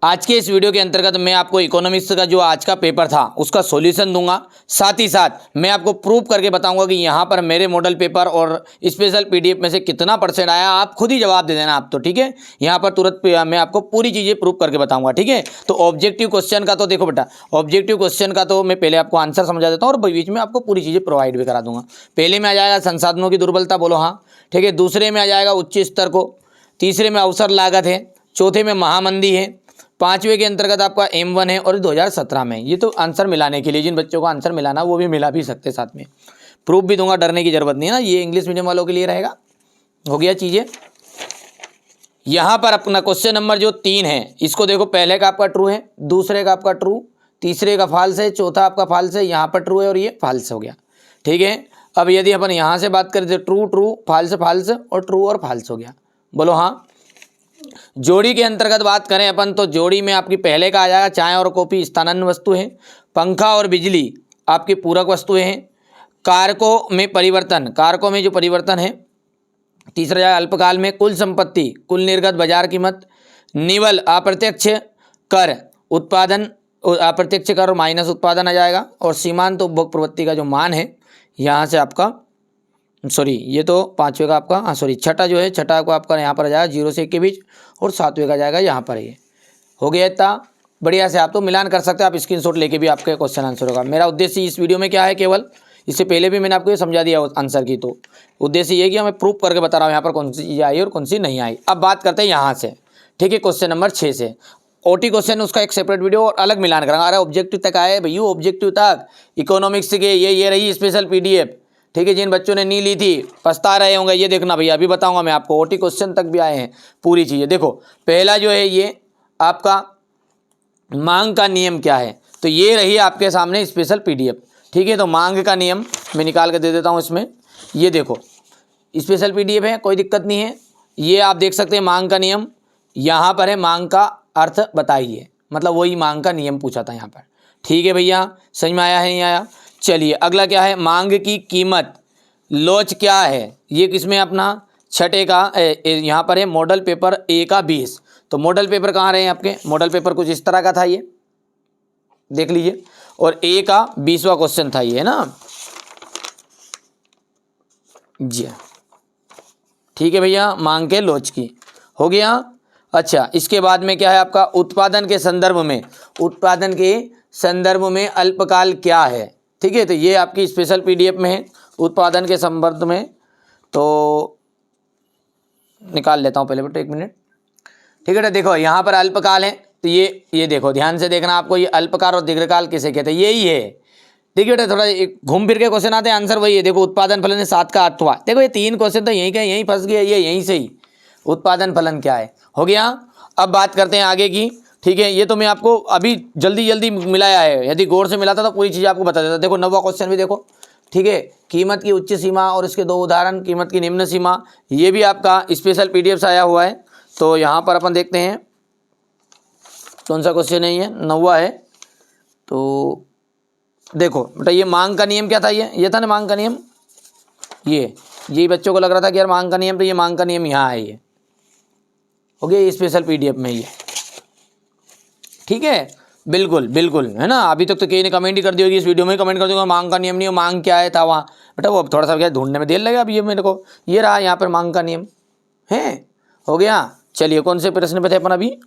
आज के इस वीडियो के अंतर्गत मैं आपको इकोनॉमिक्स का जो आज का पेपर था उसका सॉल्यूशन दूंगा, साथ ही साथ मैं आपको प्रूव करके बताऊंगा कि यहाँ पर मेरे मॉडल पेपर और स्पेशल पीडीएफ में से कितना % आया। आप खुद ही जवाब दे देना आप तो, ठीक है। यहाँ पर तुरंत मैं आपको पूरी चीज़ें प्रूव करके बताऊंगा, ठीक है। तो ऑब्जेक्टिव क्वेश्चन का तो देखो बेटा, ऑब्जेक्टिव क्वेश्चन का तो मैं पहले आपको आंसर समझा देता हूँ और बीच में आपको पूरी चीज़ें प्रोवाइड भी करा दूंगा। पहले में आ जाएगा संसाधनों की दुर्बलता, बोलो हाँ, ठीक है। दूसरे में आ जाएगा उच्च स्तर को, तीसरे में अवसर लागत है, चौथे में महामंदी है, पांचवें के अंतर्गत आपका M1 है और 2017 में। ये तो आंसर मिलाने के लिए, जिन बच्चों को आंसर मिलाना वो भी मिला भी सकते, साथ में प्रूफ भी दूंगा, डरने की जरूरत नहीं है ना। ये इंग्लिश मीडियम वालों के लिए रहेगा। हो गया चीज़ें। यहाँ पर अपना क्वेश्चन नंबर जो 3 है, इसको देखो, पहले का आपका ट्रू है, दूसरे का आपका ट्रू, तीसरे का फॉल्स है, चौथा आपका फॉल्स है, यहाँ पर ट्रू है और ये फॉल्स हो गया, ठीक है। अब यदि अपन यहाँ से बात करें तो ट्रू ट्रू, फॉल्स फॉल्स और ट्रू और फॉल्स हो गया, बोलो हाँ। जोड़ी के अंतर्गत बात करें अपन तो जोड़ी में आपकी पहले का आ जाएगा चाय और कॉफी स्थानांतरण वस्तु है, पंखा और बिजली आपकी पूरक वस्तुएं हैं, कारकों में परिवर्तन, कारकों में जो परिवर्तन है। तीसरा जाएगा अल्पकाल में कुल संपत्ति, कुल निर्गत बाजार कीमत, निवल अप्रत्यक्ष कर, उत्पादन अप्रत्यक्ष कर और माइनस उत्पादन आ जाएगा, और सीमांत उपभोग प्रवृत्ति का जो मान है यहाँ से आपका, सॉरी ये तो पाँचवें का आपका, हाँ सॉरी छठा जो है, छठा को आपका यहाँ पर आ जाएगा 0 से 1 के बीच, और सातवें का जाएगा यहाँ पर। ये हो गया इतना बढ़िया से, आप तो मिलान कर सकते हैं, आप स्क्रीनशॉट लेके भी आपके क्वेश्चन आंसर होगा। मेरा उद्देश्य इस वीडियो में क्या है, केवल इससे पहले भी मैंने आपको ये समझा दिया आंसर की, तो उद्देश्य ये कि मैं प्रूफ करके बता रहा हूँ यहाँ पर कौन सी चीज़ आई और कौन सी नहीं आई। अब बात करते हैं यहाँ से, ठीक है, क्वेश्चन नंबर 6 से। ओटी क्वेश्चन उसका एक सेपरेट वीडियो और अलग मिलान करेंगे। अरे ऑब्जेक्टिव तक आए भैया, ऑब्जेक्टिव तक इकोनॉमिक्स के ये रही स्पेशल पीडीएफ, ठीक है। जिन बच्चों ने नहीं ली थी पछता रहे होंगे, ये देखना भैया, अभी बताऊंगा मैं आपको। ओटी क्वेश्चन तक भी आए हैं पूरी चीज़ें। देखो पहला जो है ये आपका मांग का नियम क्या है, तो ये रही आपके सामने स्पेशल पीडीएफ, ठीक है। तो मांग का नियम मैं निकाल के दे देता हूँ इसमें। ये देखो स्पेशल पीडीएफ है, कोई दिक्कत नहीं है। ये आप देख सकते हैं मांग का नियम, यहाँ पर है मांग का अर्थ बताइए, मतलब वही मांग का नियम पूछा था यहाँ पर, ठीक है भैया। समझ में आया है नहीं आया? चलिए अगला क्या है, मांग की कीमत लोच क्या है, ये किसमें अपना छठे का यहाँ पर है मॉडल पेपर A का 20। तो मॉडल पेपर कहाँ रहे हैं आपके, मॉडल पेपर कुछ इस तरह का था, ये देख लीजिए, और A का 20वां क्वेश्चन था ये, है ना जी, ठीक है भैया। मांग के लोच की हो गया। अच्छा इसके बाद में क्या है आपका, उत्पादन के संदर्भ में, उत्पादन के संदर्भ में अल्पकाल क्या है, ठीक है। तो ये आपकी स्पेशल पीडीएफ में है उत्पादन के संदर्भ में, तो निकाल लेता हूँ पहले बेटा, 1 मिनट, ठीक है। तो देखो यहाँ पर अल्पकाल है, तो ये देखो ध्यान से देखना आपको, ये अल्पकाल और दीर्घकाल किसे कहते हैं, यही है, ठीक है बेटा। थोड़ा घूम फिर के क्वेश्चन आते हैं, आंसर वही है। देखो उत्पादन फलन है 7 का अथवा, देखो ये 3 क्वेश्चन तो यहीं का यहीं फंस गया, ये यहीं से ही उत्पादन फलन क्या है हो गया। अब बात करते हैं आगे की, ठीक है। ये तो मैं आपको अभी जल्दी जल्दी मिलाया है, यदि गौर से मिलाता तो पूरी चीज़ आपको बता देता। देखो 9वां क्वेश्चन भी देखो, ठीक है। कीमत की उच्च सीमा और इसके 2 उदाहरण, कीमत की निम्न सीमा, ये भी आपका स्पेशल पीडीएफ से आया हुआ है। तो यहाँ पर अपन देखते हैं कौन सा क्वेश्चन है, ये 9वां है। तो देखो बेटा ये मांग का नियम क्या था, ये था ना मांग का नियम, ये बच्चों को लग रहा था कि यार मांग का नियम, तो ये मांग का नियम यहाँ है, ये हो गया स्पेशल पीडीएफ में, ये ठीक है। बिल्कुल बिल्कुल, है ना। अभी तक तो कई ने कमेंट ही कर दी होगी, इस वीडियो में कमेंट कर दूंगा मांग का नियम नहीं, मांग क्या है था वहाँ बेटा, वो थोड़ा सा क्या ढूंढने में देर लगे। अब ये मेरे को ये रहा यहाँ पर मांग का नियम है, हो गया। चलिए कौन से प्रश्न पे थे अपन, अभी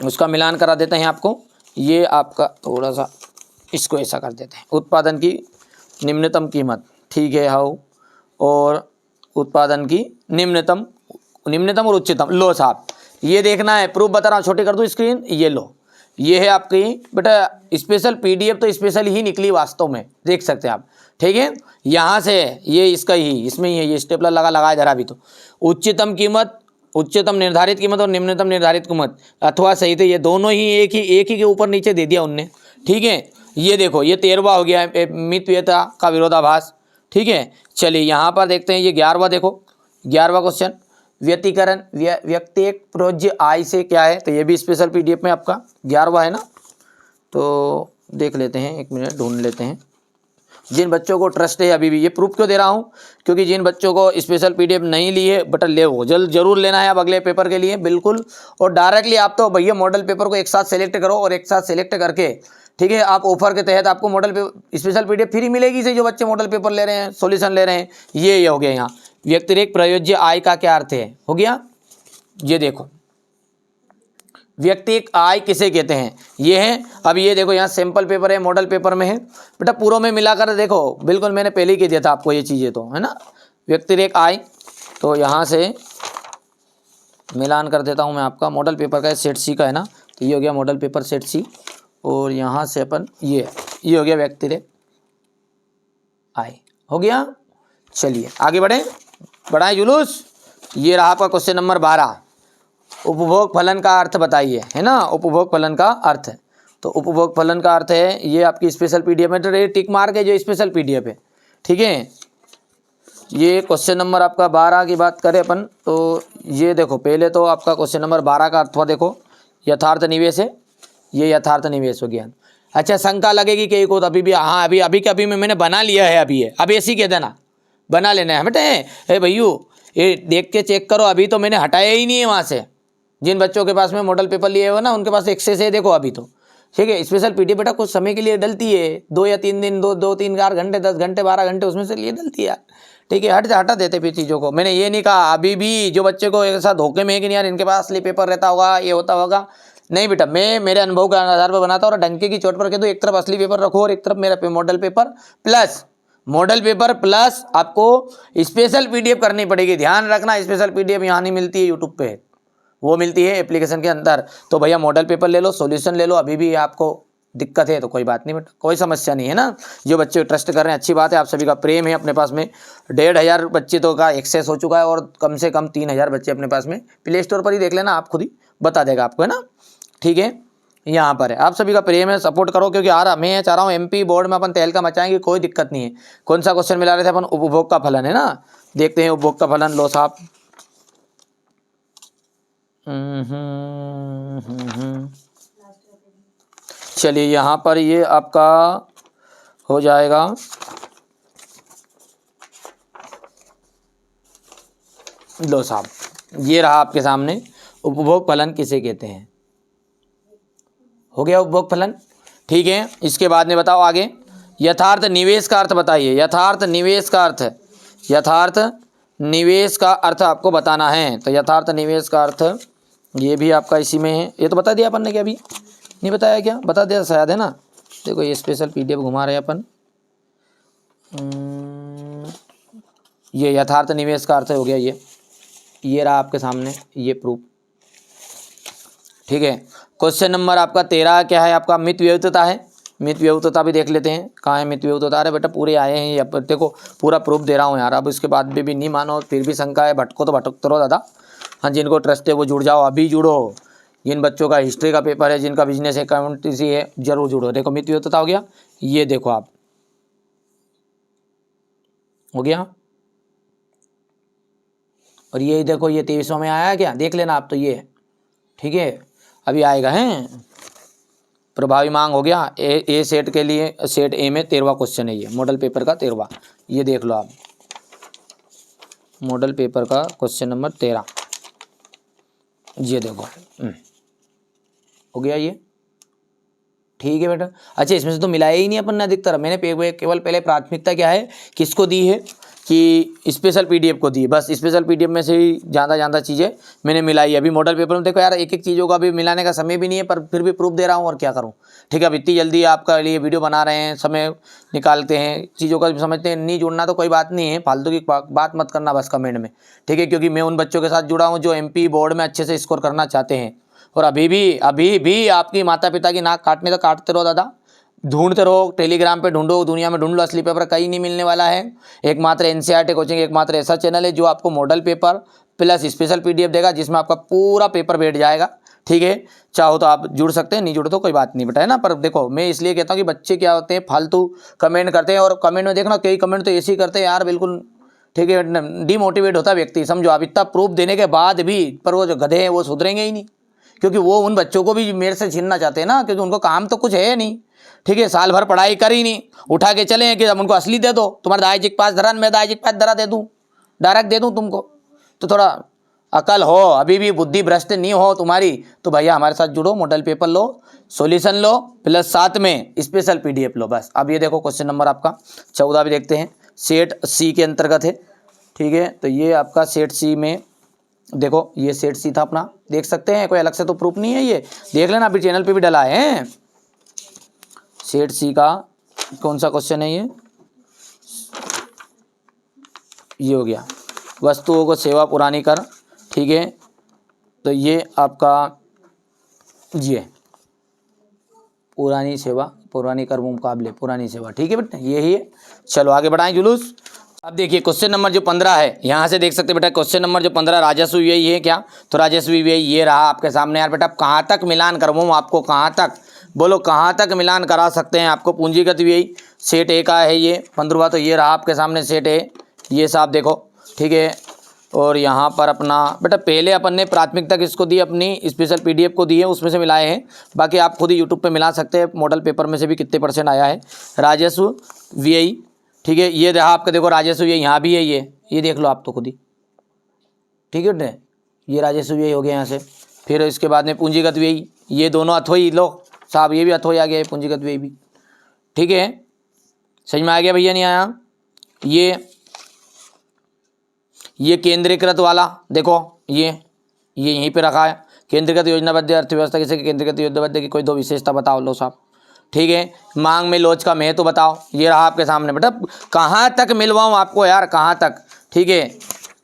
उसका मिलान करा देते हैं आपको। ये आपका थोड़ा सा इसको ऐसा कर देते हैं, उत्पादन की निम्नतम कीमत, ठीक है हाउ, और उत्पादन की निम्नतम और उच्चतम, लो साहब ये देखना है, प्रूफ बता रहा हूँ, छोटे कर दूँ स्क्रीन, ये लो, ये है आपकी बेटा स्पेशल पीडीएफ, तो स्पेशल ही निकली वास्तव में, देख सकते हैं आप, ठीक है। यहाँ से ये इसका ही, इसमें ही है, ये स्टेपलर लगा इधर। अभी तो उच्चतम कीमत, उच्चतम निर्धारित कीमत और निम्नतम निर्धारित कीमत अथवा सही थे, ये दोनों ही एक ही के ऊपर नीचे दे दिया उनने, ठीक है। ये देखो ये 13वां हो गया है मितव्ययता का विरोधाभास, ठीक है। चलिए यहाँ पर देखते हैं ये 11वां, देखो 11वां क्वेश्चन, व्यतिकरण व्यक्तिक प्रोज्य आय से क्या है, तो ये भी स्पेशल पीडीएफ में आपका 11वां है ना। तो देख लेते हैं, 1 मिनट ढूंढ लेते हैं, जिन बच्चों को ट्रस्ट है अभी भी, ये प्रूफ क्यों दे रहा हूँ, क्योंकि जिन बच्चों को स्पेशल पीडीएफ नहीं ली है बट ले वो जरूर लेना है अब अगले पेपर के लिए बिल्कुल। और डायरेक्टली आप तो भैया मॉडल पेपर को एक साथ सेलेक्ट करो और एक साथ सेलेक्ट करके, ठीक है, आप ऑफर के तहत आपको model paper special PDF free मिलेगी से जो बच्चे मॉडल पेपर ले रहे हैं, सॉल्यूशन ले रहे हैं। ये हो गया यहाँ व्यतिरिक्त प्रयोज्य आय का क्या अर्थ है, हो गया। ये देखो व्यक्तिगत आय किसे कहते हैं, ये है। अब ये देखो यहाँ सैंपल पेपर है, मॉडल पेपर में है बेटा, पूरों में मिलाकर देखो बिल्कुल मैंने पहले ही कह दिया था आपको ये चीज़ें तो है ना। व्यक्तिगत आय तो यहाँ से मिलान कर देता हूँ मैं आपका, मॉडल पेपर का सेट सी का है ना, तो ये हो गया मॉडल पेपर सेट सी, और यहाँ से अपन ये हो गया व्यक्तिगत आय, हो गया। चलिए आगे बढ़ाएं जुलूस। ये रहा आपका क्वेश्चन नंबर 12, उपभोग फलन का अर्थ बताइए, है ना। उपभोग फलन का अर्थ है, तो उपभोग फलन का अर्थ है ये आपकी स्पेशल पीडीएफ में, तो ये टिक मार के जो स्पेशल पीडीएफ है, ठीक है। ये क्वेश्चन नंबर आपका 12 की बात करें अपन तो ये देखो पहले तो आपका क्वेश्चन नंबर 12 का अर्थ हुआ देखो यथार्थ निवेश है, ये यथार्थ निवेश हो गया। अच्छा शंका लगेगी कई को, तो अभी भी हाँ अभी के अभी में मैंने बना लिया है, अभी है, अभी ऐसे ही कह देना बना लेना है बेटे, भैयू ये देख के चेक करो, अभी तो मैंने हटाया ही नहीं है वहाँ से। जिन बच्चों के पास में मॉडल पेपर लिए हुए ना उनके पास एक्सेस है, देखो अभी तो, ठीक है। स्पेशल पीडीएफ बेटा कुछ समय के लिए डलती है, 2 या 3 दिन, 2-3-4 घंटे, 10 घंटे, 12 घंटे उसमें से लिए डलती है, ठीक है। हटा देते फिर चीज़ों को। मैंने ये नहीं कहा अभी भी जो बच्चे को ऐसा धोखे में है कि नहीं यार इनके पास असली पेपर रहता होगा, ये होता होगा, नहीं बेटा, मैं मेरे अनुभव के आधार पर बनाता हूँ और डंके की चोट पर कह दूँ एक तरफ असली पेपर रखो और एक तरफ मेरा मॉडल पेपर प्लस आपको स्पेशल पीडीएफ करनी पड़ेगी। ध्यान रखना स्पेशल पीडीएफ यहाँ नहीं मिलती है यूट्यूब पे, वो मिलती है एप्लीकेशन के अंदर। तो भैया मॉडल पेपर ले लो, सॉल्यूशन ले लो, अभी भी आपको दिक्कत है तो कोई बात नहीं बेटा, कोई समस्या नहीं है ना। जो बच्चे ट्रस्ट कर रहे हैं अच्छी बात है, आप सभी का प्रेम है अपने पास में। 1500 बच्चे तो का एक्सेस हो चुका है और कम से कम 3000 बच्चे अपने पास में, प्ले स्टोर पर ही देख लेना, आप खुद ही बता देगा आपको, है ना, ठीक है। यहाँ पर है, आप सभी का प्रेम है, सपोर्ट करो, क्योंकि यार मैं चाह रहा हूँ एमपी बोर्ड में अपन तहलका मचाएंगे, कोई दिक्कत नहीं है। कौन सा क्वेश्चन मिला रहे थे अपन, उपभोग का फलन, है ना। देखते हैं उपभोग का फलन, लो साहब। चलिए यहाँ पर ये आपका हो जाएगा, लो साहब ये रहा आपके सामने, उपभोग फलन किसे कहते हैं, हो गया उपभोग फलन, ठीक है। इसके बाद में बताओ आगे, यथार्थ निवेश का अर्थ बताइए। यथार्थ निवेश का अर्थ, यथार्थ निवेश का अर्थ आपको बताना है। तो यथार्थ निवेश का अर्थ ये भी आपका इसी में है, ये तो बता दिया अपन ने, क्या अभी नहीं बताया, क्या बता दिया शायद, है ना। देखो ये स्पेशल पीडीएफ घुमा रहे हैं अपन, ये यथार्थ निवेश का अर्थ हो गया, ये रहा आपके सामने ये प्रूफ, ठीक है। क्वेश्चन नंबर आपका 13 क्या है आपका, मित व्यवतता है। मित व्यवतता भी देख लेते हैं, कहाँ है मित व्यवतता। अरे बेटा पूरे आए हैं ये, देखो पूरा प्रूफ दे रहा हूँ यार। अब इसके बाद भी नहीं मानो, फिर भी शंका है, भटको तो भटकते रहो दादा। हाँ जिनको ट्रस्ट है वो जुड़ जाओ, अभी जुड़ो। जिन बच्चों का हिस्ट्री का पेपर है, जिनका बिजनेस अकाउंटेंसी है, जरूर जुड़ो। देखो मित व्यवतता हो गया, ये देखो आप, हो गया। और ये देखो ये 2300 में आया क्या, देख लेना आप, तो ये ठीक है अभी आएगा, है प्रभावी मांग हो गया। ए सेट के लिए, सेट ए में 13वां क्वेश्चन है ये, मॉडल पेपर का 13वां, ये देख लो आप, मॉडल पेपर का क्वेश्चन नंबर 13, ये देखो हो गया ये, ठीक है बेटा। अच्छा इसमें से तो मिलाया ही नहीं अपन ने अधिकतर, मैंने केवल पहले प्राथमिकता क्या है किसको दी है कि स्पेशल पीडीएफ को दी, बस स्पेशल पीडीएफ में से ही ज़्यादा चीज़ें मैंने मिलाई। अभी मॉडल पेपर में देखो यार एक चीज़ों का भी मिलाने का समय भी नहीं है, पर फिर भी प्रूफ दे रहा हूँ और क्या करूँ, ठीक है। अब इतनी जल्दी आपका लिए वीडियो बना रहे हैं, समय निकालते हैं, चीज़ों का भी समझते हैं, नहीं जुड़ना तो कोई बात नहीं है, फालतू की बात मत करना बस कमेंट में, ठीक है। क्योंकि मैं उन बच्चों के साथ जुड़ा हूँ जो एमपी बोर्ड में अच्छे से स्कोर करना चाहते हैं। और अभी भी आपकी माता पिता की नाक काटने तो काटते रहो दादा, ढूंढते रहो, टेलीग्राम पे ढूंढो, दुनिया में ढूंढ लो, असली पेपर कहीं नहीं मिलने वाला है। एकमात्र एनसीईआरटी कोचिंग एकमात्र ऐसा चैनल है जो आपको model paper plus special PDF देगा, जिसमें आपका पूरा पेपर बैठ जाएगा, ठीक है। चाहो तो आप जुड़ सकते हैं, नहीं जुड़े तो कोई बात नहीं बेटा, है ना। पर देखो मैं इसलिए कहता हूँ कि बच्चे क्या होते हैं फालतू कमेंट करते हैं, और कमेंट में देखना कई कमेंट तो ऐसे ही करते हैं यार, बिल्कुल ठीक है, डिमोटिवेट होता है व्यक्ति, समझो। आप इतना प्रूफ देने के बाद भी, पर वो जो गधे हैं वो सुधरेंगे ही नहीं, क्योंकि वो उन बच्चों को भी मेरे से छीनना चाहते हैं ना, क्योंकि उनको काम तो कुछ है नहीं, ठीक है, साल भर पढ़ाई करी नहीं, उठा के चले हैं कि अब उनको असली दे दो, तुम्हारा दाई जी के पास धरा, मैं दाई जी के पास धरा दे दूँ, डायरेक्ट दे दूँ तुमको। तो थोड़ा अकल हो, अभी भी बुद्धि भ्रष्ट नहीं हो तुम्हारी, तो भैया हमारे साथ जुड़ो, मॉडल पेपर लो, सॉल्यूशन लो, प्लस साथ में स्पेशल पीडीएफ लो बस। अब ये देखो क्वेश्चन नंबर आपका 14 भी देखते हैं, सेट सी के अंतर्गत है। ठीक है, तो ये आपका सेट सी में देखो, ये सेट सी था अपना, देख सकते हैं, कोई अलग से तो प्रूफ नहीं है, ये देख लेना, अभी चैनल पे भी डला है। सेट सी का कौन सा क्वेश्चन है ये हो गया, वस्तुओं को सेवा पुरानी कर। ठीक है, तो ये आपका ये पुरानी सेवा, पुरानी कर मुकाबले पुरानी सेवा। ठीक है बेटा, यही है। चलो आगे बढ़ाएं जुलूस। अब देखिए क्वेश्चन नंबर जो 15 है, यहाँ से देख सकते बेटा, क्वेश्चन नंबर जो 15 राजस्व व्यय है क्या, तो राजस्व व्यय ये रहा आपके सामने। यार बेटा कहाँ तक मिलान करवाऊँ आपको, कहाँ तक बोलो, कहाँ तक मिलान करा सकते हैं आपको। पूंजीगत व्यय सेट ए का है ये 15वां, तो ये रहा आपके सामने सेट ए, ये साहब देखो। ठीक है, और यहाँ पर अपना बेटा पहले अपन ने प्राथमिकता किसको दी, अपनी स्पेशल पीडीएफ को दी है, उसमें से मिलाए हैं। बाकी आप खुद ही यूट्यूब पे मिला सकते हैं, मॉडल पेपर में से भी कितने % आया है राजस्व व्यय। ठीक है, ये रहा आपका, देखो राजस्व व्यय यहाँ भी है, ये देख लो आप तो खुद ही। ठीक है बेटे, ये राजस्व व्यय हो गया यहाँ से। फिर इसके बाद में पूंजीगत व्यय, ये दोनों अथोई लो साहब, ये भी अथोई आ गया है, पूंजीगत व्यय भी। ठीक है, समझ में आ गया भैया, नहीं आया। ये केंद्रीकृत वाला देखो, ये यहीं पे रखा है, केंद्रीकृत योजनाबद्ध अर्थव्यवस्था किसे केंद्रीकृत योजनाबद्ध की कोई 2 विशेषता बताओ लो साहब। ठीक है, मांग में लोच का महत्व बताओ, ये रहा आपके सामने। बेटा कहाँ तक मिलवाऊँ आपको यार, कहाँ तक। ठीक है,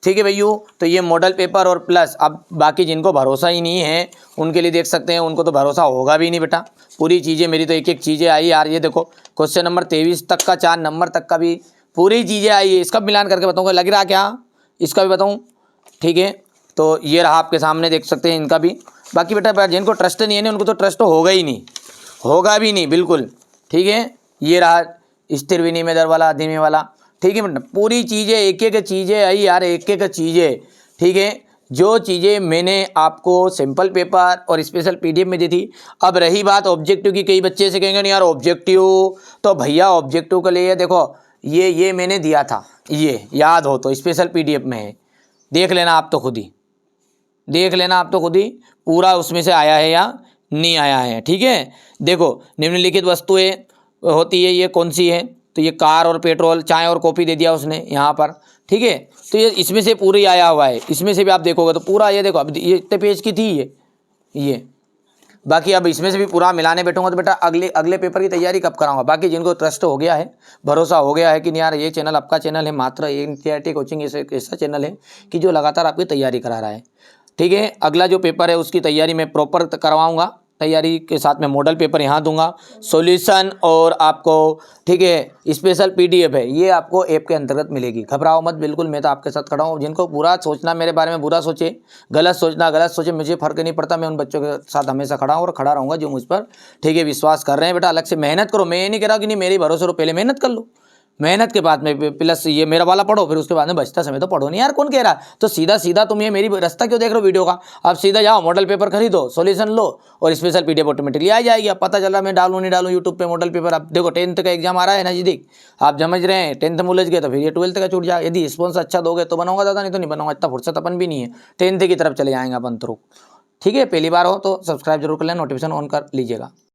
ठीक है भैया, तो ये मॉडल पेपर और प्लस, अब बाकी जिनको भरोसा ही नहीं है उनके लिए देख सकते हैं, उनको तो भरोसा होगा भी नहीं बेटा। पूरी चीज़ें मेरी तो एक एक चीज़ें आई यार, ये देखो क्वेश्चन नंबर 23 तक का 4 नंबर तक का भी पूरी चीज़ें आई है। इसका मिलान करके बताऊँगा, लग रहा क्या, इसका भी बताऊँ। ठीक है, तो ये रहा आपके सामने, देख सकते हैं इनका भी। बाकी बेटा जिनको ट्रस्ट नहीं है ना, उनको तो ट्रस्ट होगा ही नहीं, होगा भी नहीं बिल्कुल। ठीक है, ये रहा स्थिर विनिमय दर वाला, अधिनियम वाला। ठीक है बेटा, पूरी चीज़ें एक एक चीज़ें आई यार, एक एक चीज़ें। ठीक है, जो चीज़ें मैंने आपको सिंपल पेपर और स्पेशल पीडीएफ में दी थी। अब रही बात ऑब्जेक्टिव की, कई बच्चे से कहेंगे नहीं यार ऑब्जेक्टिव, तो भैया ऑब्जेक्टिव के लिए देखो ये मैंने दिया था, ये याद हो तो स्पेशल पीडीएफ में है, देख लेना आप तो खुद ही, देख लेना आप तो खुद ही पूरा उसमें से आया है या नहीं आया है। ठीक है, देखो निम्नलिखित वस्तुएं होती है, ये कौन सी है, तो ये कार और पेट्रोल, चाय और कॉफ़ी दे दिया उसने यहाँ पर। ठीक है, तो ये इसमें से पूरी आया हुआ है, इसमें से भी आप देखोगे तो पूरा ये देखो, अब ये इतने पेज की थी ये बाकी अब इसमें से भी पूरा मिलाने बैठूंगा तो बेटा अगले पेपर की तैयारी कब कराऊंगा। बाकी जिनको ट्रस्ट हो गया है, भरोसा हो गया है कि नहीं यार ये चैनल आपका चैनल है, मात्र एनसीईआरटी कोचिंग ऐसा चैनल है कि जो लगातार आपकी तैयारी करा रहा है। ठीक है, अगला जो पेपर है उसकी तैयारी मैं प्रॉपर करवाऊंगा, तैयारी के साथ में मॉडल पेपर यहाँ दूंगा, सॉल्यूशन और आपको ठीक है स्पेशल पीडीएफ है, ये आपको ऐप के अंतर्गत मिलेगी। घबराओ मत बिल्कुल, मैं तो आपके साथ खड़ा हूँ। जिनको बुरा सोचना मेरे बारे में बुरा सोचे, गलत सोचना गलत सोचे, मुझे फर्क नहीं पड़ता, मैं उन बच्चों के साथ हमेशा खड़ा हूँ और खड़ा रहूँगा जो मुझ पर ठीक है विश्वास कर रहे हैं। बेटा अलग से मेहनत करो, मैं ये नहीं कह रहा कि नहीं मेरी भरोसे रहो, पहले मेहनत कर लो, मेहनत के बाद में प्लस ये मेरा वाला पढ़ो, फिर उसके बाद में बचता समय तो पढ़ो नहीं यार, कौन कह रहा है। तो सीधा तुम ये मेरी रास्ता क्यों देख रहे हो वीडियो का, आप सीधा जाओ मॉडल पेपर खरीदो, सॉल्यूशन लो और स्पेशल पीडीएफ ऑटोमेटिकली आ जाएगी। अब पता चल रहा मैं डालूँ नहीं डालूँ यूट्यूब पे मॉडल पेपर। अब देखो 10th का एग्जाम आ रहा है नजदीक, आप समझ रहे हैं 10th में उलझ गए तो फिर ये 12th का छूट जाए। यदि रिस्पॉन्स अच्छा दोगे तो बनाऊंगा दादा, नहीं तो नहीं बनाऊंगा, इतना फुर्सत अपन भी नहीं है, 10th की तरफ चले जाएंगे अपन तो। ठीक है, पहली बार हो तो सब्सक्राइब जरूर कर लें, नोटिफिकेशन ऑन कर लीजिएगा।